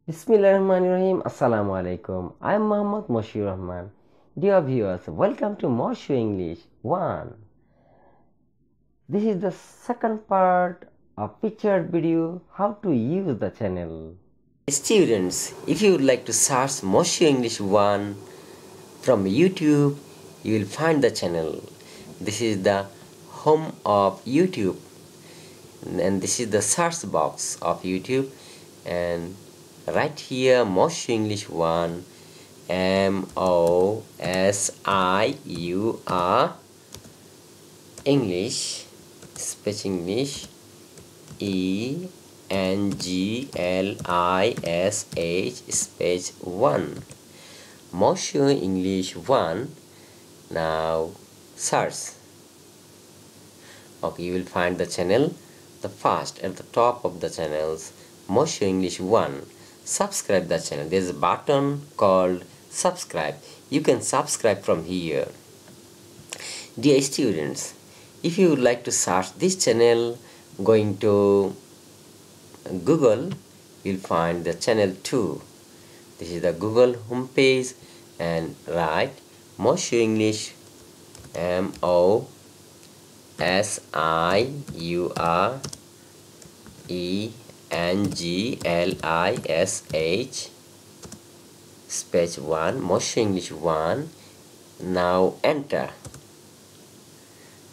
Bismillahirrahmanirrahim. Assalamu alaikum. I am Muhammad Mosiur Rahman. Dear viewers, welcome to Mosiur English 1. This is the second part of featured video how to use the channel. Students, if you would like to search Mosiur English 1 from YouTube, you will find the channel. This is the home of YouTube, and this is the search box of YouTube, and right here Mosiur English 1, Mosiur English, speech English, English space 1, Mosiur English 1. Now search. Okay, you will find the channel. The first at the top of the channels, Mosiur English 1. Subscribe the channel. There is a button called subscribe. You can subscribe from here. Dear students, if you would like to search this channel, going to Google, you'll find the channel 2. This is the Google homepage, and write Mosiur English, Mosiur English space 1, Mosiur English 1. Now enter.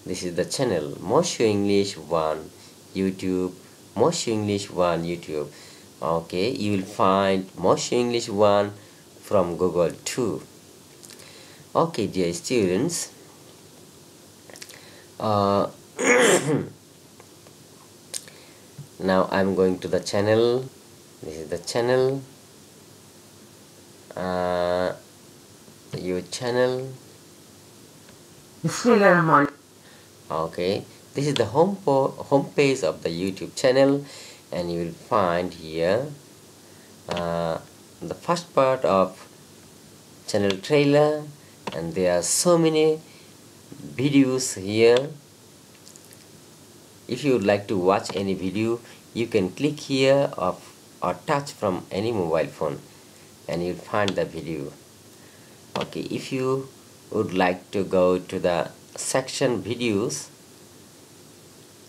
This is the channel Mosiur English 1 YouTube, Mosiur English 1 YouTube. Okay, you will find Mosiur English 1 from Google too. Okay, dear students, now I'm going to the channel. This is the channel, your channel. Okay, this is the home page of the YouTube channel, and you will find here the first part of channel trailer, and there are so many videos here. If you would like to watch any video, you can click here or touch from any mobile phone, and you'll find the video. Okay, if you would like to go to the section videos,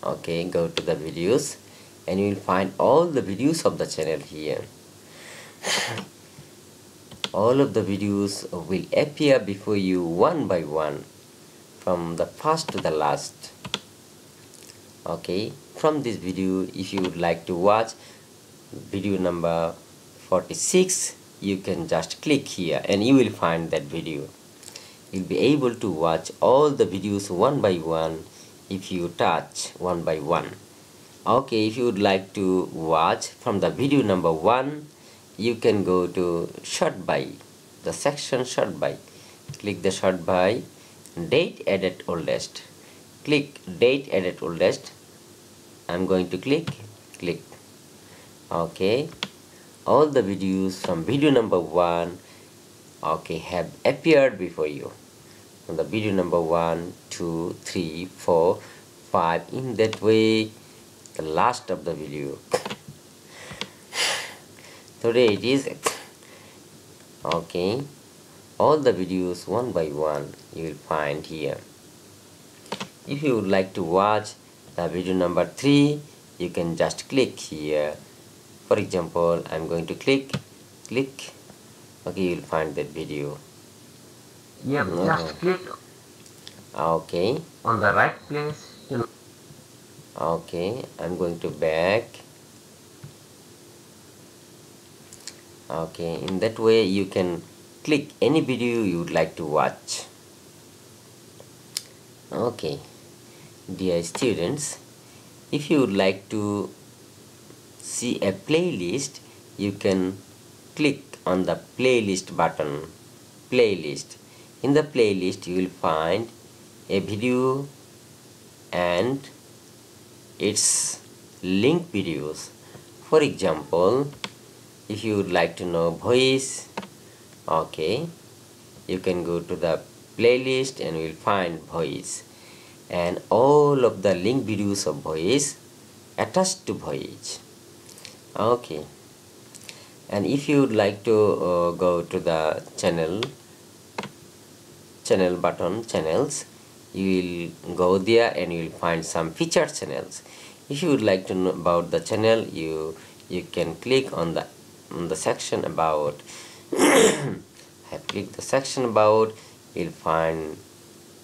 okay, go to the videos, and you will find all the videos of the channel here. All of the videos will appear before you one by one, from the first to the last. Okay, from this video, if you would like to watch video number 46, you can just click here and you will find that video. You'll be able to watch all the videos one by one if you touch one by one. Okay, if you would like to watch from the video number 1, you can go to short by, the section short by. Click the short by, date edit oldest. Click date edit oldest. I'm going to click. Okay, all the videos from video number 1, okay, have appeared before you. From the video number 1, 2, 3, 4, 5, in that way, the last of the video. Today it is, okay, all the videos one by one you will find here. If you would like to watch the video number 3, you can just click here. For example, I'm going to click. Okay, you will find that video. Just click Okay, on the right place. okay, I'm going to back. Okay, in that way you can click any video you would like to watch. Okay, dear students, if you would like to see a playlist, you can click on the playlist button. Playlist. In the playlist you will find a video and its link videos. For example, if you would like to know voice, okay, you can go to the playlist and you will find voice, and all of the link videos of voice attached to voice. Okay, And if you would like to go to the channel button, channels, you will go there and you will find some featured channels. If you would like to know about the channel, you can click on the section about. Have clicked the section about, you'll find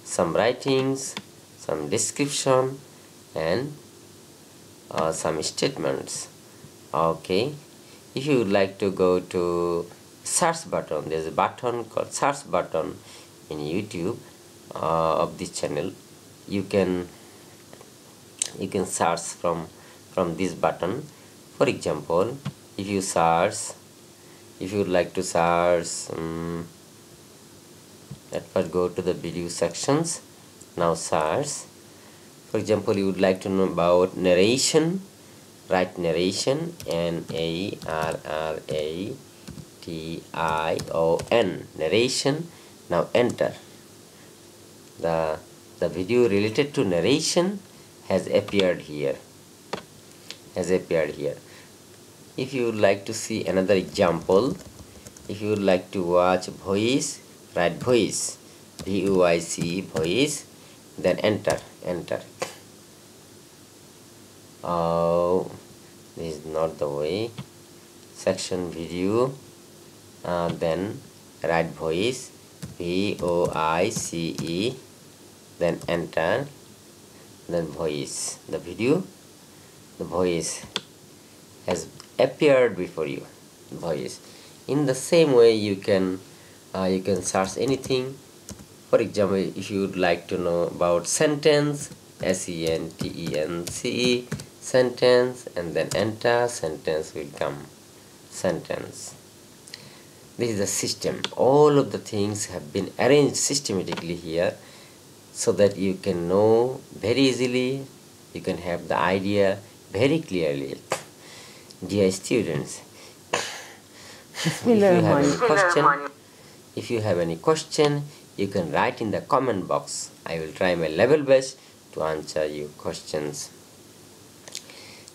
some writings, some description, and some statements. Okay, if you would like to go to search button, there's a button called search button in YouTube of this channel. You can search from this button. For example, if you would like to search, at first go to the video sections. Now search. For example, you would like to know about narration. Write narration, NARRATION, narration. Now enter. The video related to narration has appeared here. If you would like to see another example, if you would like to watch voice, write voice, VOIC, voice, then enter. Oh, this is not the way. Section video, then write voice, VOICE, then enter, then voice. The voice has appeared before you. Voice. In the same way, you can search anything. For example, if you would like to know about sentence, SENTENCE, sentence, and then enter, sentence will come. Sentence. This is the system. All of the things have been arranged systematically here, so that you can know very easily, you can have the idea very clearly. Dear students, if you have any question, you can write in the comment box. I will try my level best to answer your questions.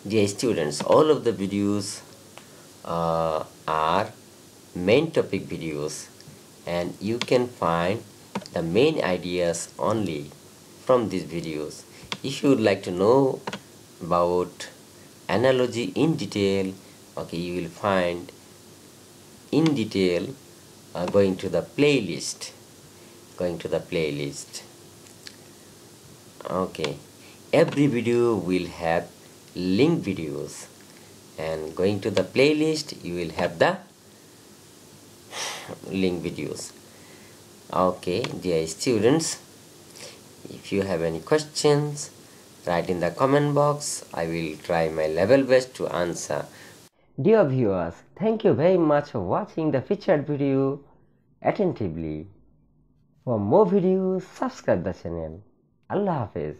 Dear students, all of the videos are main topic videos, and you can find the main ideas only from these videos. If you would like to know about analogy in detail, okay, you will find in detail going to the playlist. Okay, every video will have link videos, and going to the playlist you will have the link videos. Okay, dear students, if you have any questions, write in the comment box. I will try my level best to answer. Dear viewers, thank you very much for watching the featured video attentively. For more videos, subscribe the channel. Allah Hafiz.